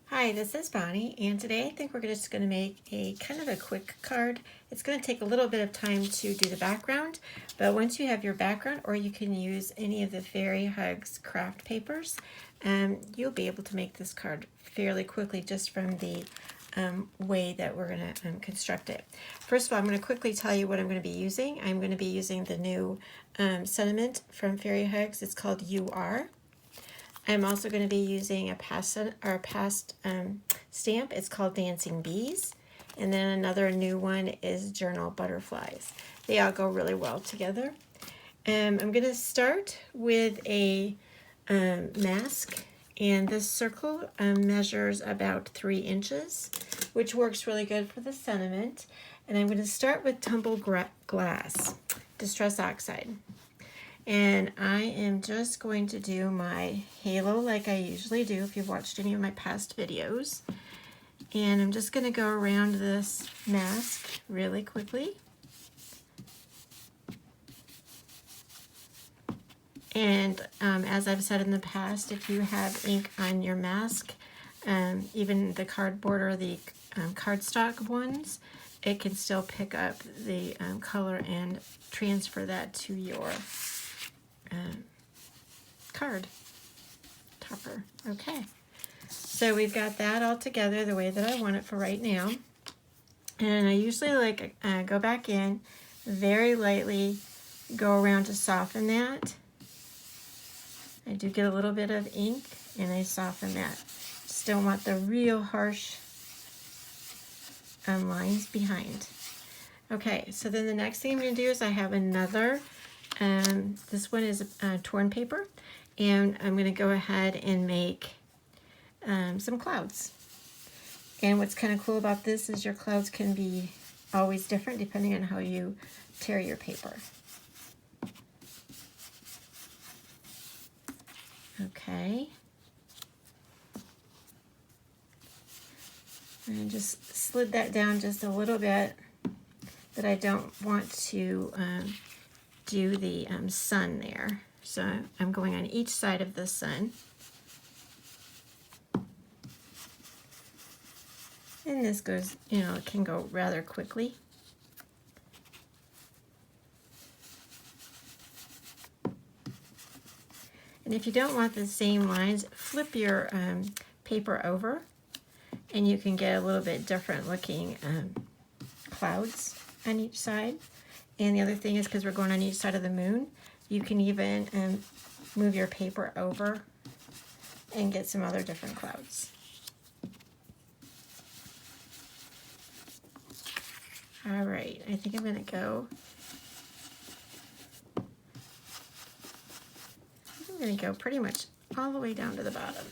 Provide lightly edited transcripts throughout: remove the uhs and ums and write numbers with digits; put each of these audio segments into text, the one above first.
Hi, this is Bonnie, and today I think we're just going to make a kind of a quick card. It's going to take a little bit of time to do the background, but once you have your background, or you can use any of the Fairy Hugs craft papers, you'll be able to make this card fairly quickly just from the way that we're going to construct it. First of all, I'm going to quickly tell you what I'm going to be using. I'm going to be using the new sentiment from Fairy Hugs. It's called You Are. I'm also going to be using a past stamp. It's called Dancing Bees. And then another new one is Journal Butterflies. They all go really well together. I'm going to start with a mask. And this circle measures about 3 inches, which works really good for the sentiment. And I'm going to start with Tumbled Glass, Distress Oxide. And I am just going to do my halo like I usually do if you've watched any of my past videos. And I'm just going to go around this mask really quickly. And as I've said in the past, if you have ink on your mask, even the cardboard or the cardstock ones, it can still pick up the color and transfer that to your card topper. Okay, so we've got that all together the way that I want it for right now. And I usually go back in, very lightly go around to soften that. I do get a little bit of ink and I soften that. Just don't want the real harsh lines behind. Okay, so then the next thing I'm going to do is I have another, this one is torn paper, and I'm going to go ahead and make some clouds. And what's kind of cool about this is your clouds can be always different depending on how you tear your paper. Okay. And just slid that down just a little bit, but I don't want to do the sun there. So I'm going on each side of the sun. And this goes, it can go rather quickly. And if you don't want the same lines, flip your paper over and you can get a little bit different looking clouds on each side. And the other thing is, because we're going on each side of the moon, you can even move your paper over and get some other different clouds. All right, I think I'm going to go. I'm going to go pretty much all the way down to the bottom.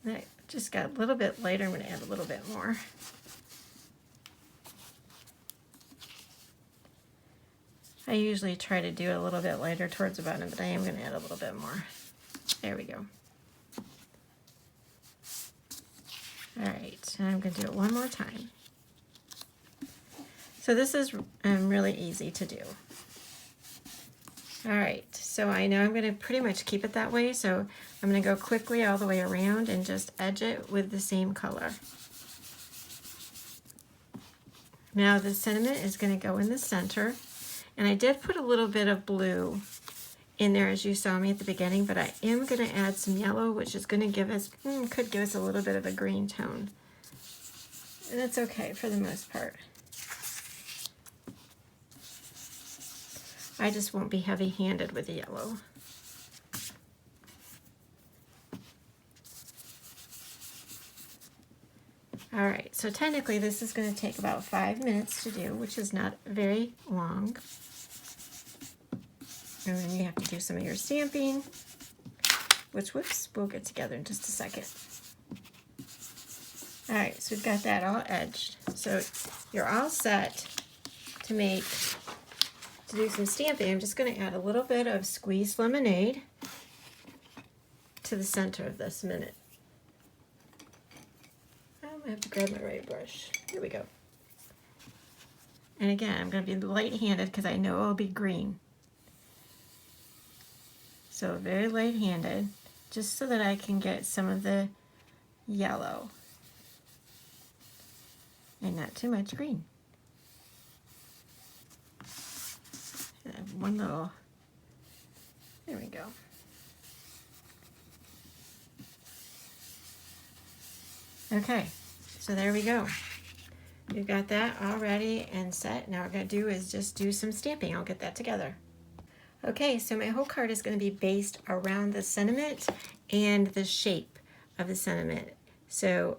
That just got a little bit lighter. I'm going to add a little bit more. I usually try to do it a little bit lighter towards the bottom, but I am going to add a little bit more. There we go. All right, and I'm going to do it one more time. So this is really easy to do. All right, so I know I'm going to pretty much keep it that way, so I'm going to go quickly all the way around and just edge it with the same color. Now the sentiment is going to go in the center, and I did put a little bit of blue in there as you saw me at the beginning, but I am going to add some yellow, which is going to give us, could give us a little bit of a green tone. And that's okay for the most part. I just won't be heavy-handed with the yellow. All right, so technically this is going to take about 5 minutes to do, which is not very long. And then you have to do some of your stamping, which, whoops, we'll get together in just a second. All right, so we've got that all edged. So you're all set to do some stamping. I'm just going to add a little bit of squeezed lemonade to the center of this minute. I have to grab my right brush. Here we go. And again, I'm going to be light-handed because I know it'll be green. So very light-handed, just so that I can get some of the yellow and not too much green. And I have one little, there we go. Okay, so there we go. We've got that all ready and set. Now what we're going to do is just do some stamping. I'll get that together. Okay, so my whole card is going to be based around the sentiment and the shape of the sentiment. So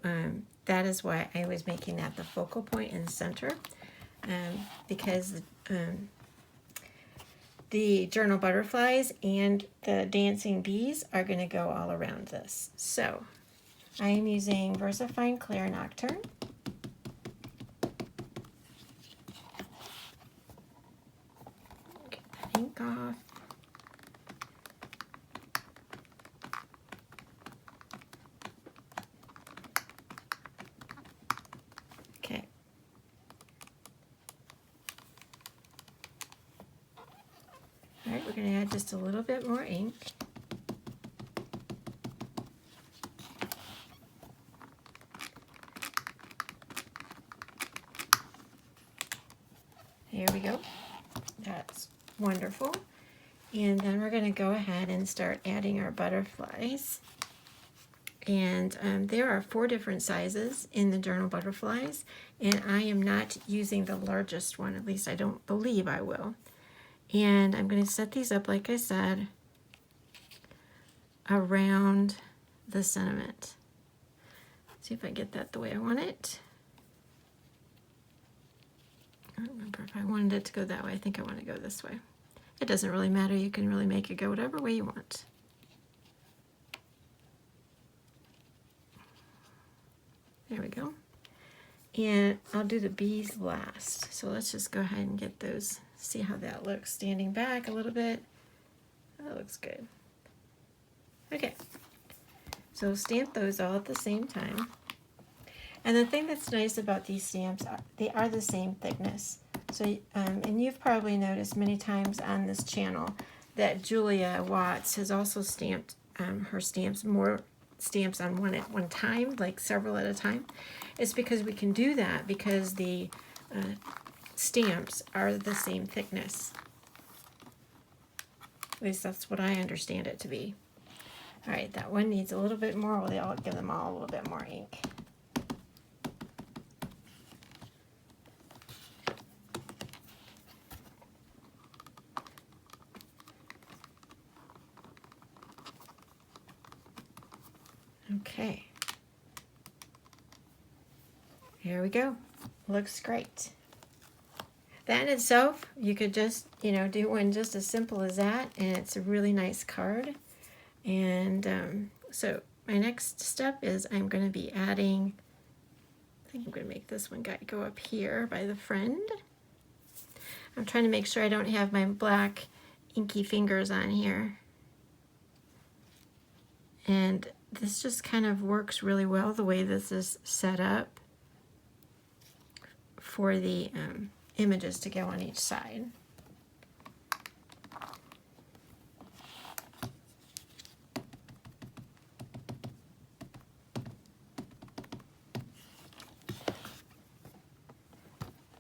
that is why I was making that the focal point in the center, because the journal butterflies and the dancing bees are going to go all around this. So I am using VersaFine Clear Nocturne. Get that ink off. Okay. All right, we're going to add just a little bit more ink. Here we go. That's wonderful. And then we're going to go ahead and start adding our butterflies. And there are 4 different sizes in the journal butterflies, and I am not using the largest one, at least I don't believe I will. And I'm going to set these up, like I said, around the sentiment. See if I get that the way I want it. I don't remember if I wanted it to go that way. I think I want to go this way. It doesn't really matter. You can really make it go whatever way you want. There we go. And I'll do the bees last. So let's just go ahead and get those, see how that looks. Standing back a little bit. That looks good. Okay. So stamp those all at the same time. And the thing that's nice about these stamps, they are the same thickness. So, and you've probably noticed many times on this channel that Julia Watts has also stamped her stamps, more stamps on one at one time, like several at a time. It's because we can do that because the stamps are the same thickness. At least that's what I understand it to be. All right, that one needs a little bit more. Well, I'll give them all a little bit more ink. Okay, here we go. Looks great. That in itself, you could just, do one just as simple as that, and it's a really nice card. And so my next step is I'm going to be adding, I think I'm going to make this one guy go up here by the friend. I'm trying to make sure I don't have my black inky fingers on here. And this just kind of works really well the way this is set up for the images to go on each side.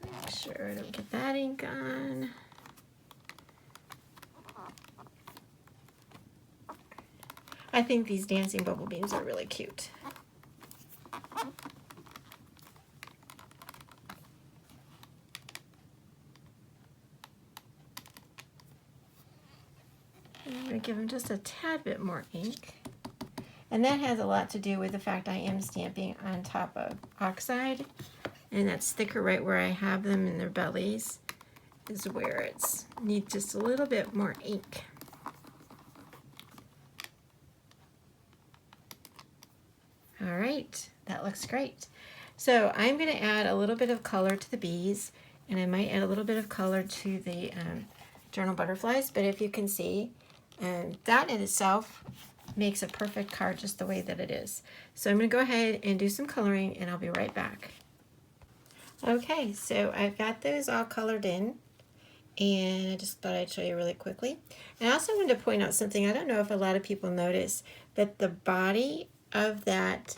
Make sure I don't get that ink on. I think these dancing bubble beams are really cute. And I'm going to give them just a tad bit more ink. And that has a lot to do with the fact I am stamping on top of Oxide. And that's thicker right where I have them in their bellies is where it's needs just a little bit more ink. All right, that looks great. So I'm going to add a little bit of color to the bees, and I might add a little bit of color to the journal butterflies, but if you can see, that in itself makes a perfect card just the way that it is. So I'm going to go ahead and do some coloring, and I'll be right back. Okay, so I've got those all colored in, and I just thought I'd show you really quickly. And I also wanted to point out something. I don't know if a lot of people notice, but the body of that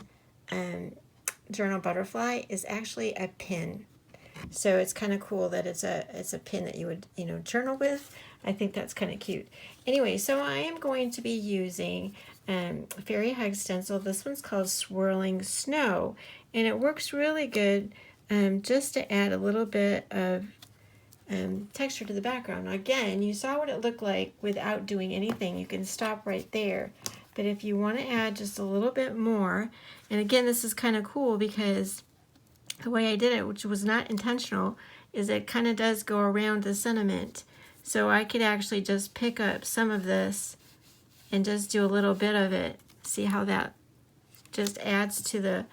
journal butterfly is actually a pin. So it's kind of cool that it's a pin that you would, you know, journal with. I think that's kind of cute. Anyway, so I am going to be using Fairy Hug Stencil. This one's called Swirling Snow, and it works really good just to add a little bit of texture to the background. Now, again, you saw what it looked like without doing anything. You can stop right there. But if you want to add just a little bit more, and again, this is kind of cool because the way I did it, which was not intentional, is it kind of does go around the sentiment. So I could actually just pick up some of this and just do a little bit of it. See how that just adds to the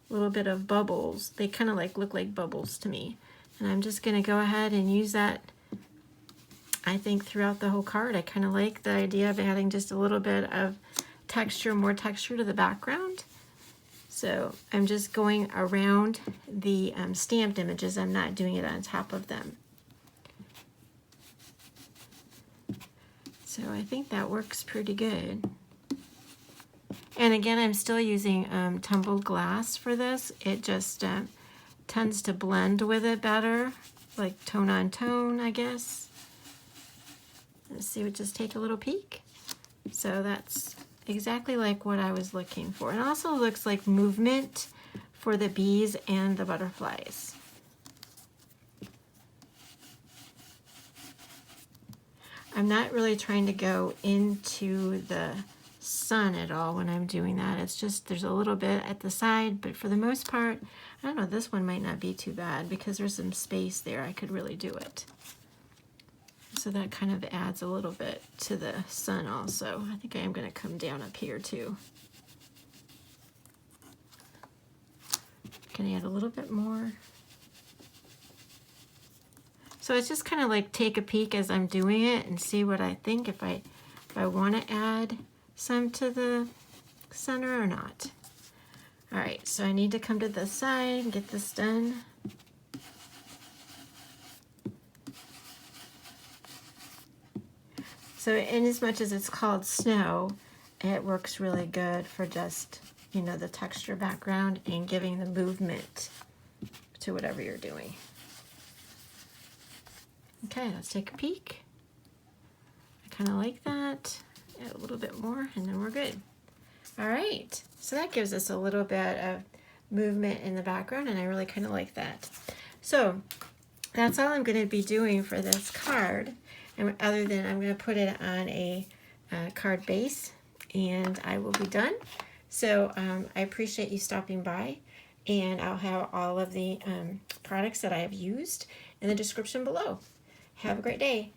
little bit of bubbles. They kind of like look like bubbles to me. And I'm just going to go ahead and use that, I think, throughout the whole card. I kind of like the idea of adding just a little bit of texture, more texture to the background. So I'm just going around the stamped images. I'm not doing it on top of them. So I think that works pretty good. And again, I'm still using tumbled glass for this. It just tends to blend with it better, like tone on tone, I guess. Let's see, we'll just take a little peek. So that's exactly like what I was looking for. And also looks like movement for the bees and the butterflies. I'm not really trying to go into the sun at all when I'm doing that. It's just there's a little bit at the side, but for the most part, I don't know, this one might not be too bad because there's some space there. I could really do it. So that kind of adds a little bit to the sun also. I think I am going to come down up here too. Can I add a little bit more? So it's just kind of like take a peek as I'm doing it and see what I think, if I want to add some to the center or not. All right, so I need to come to the side and get this done. So in as much as it's called snow, it works really good for just, you know, the texture background and giving the movement to whatever you're doing. Okay, let's take a peek. I kind of like that. Add a little bit more and then we're good. All right, so that gives us a little bit of movement in the background and I really kind of like that. So that's all I'm going to be doing for this card, and other than I'm going to put it on a card base and I will be done. So I appreciate you stopping by, and I'll have all of the products that I have used in the description below. Have a great day.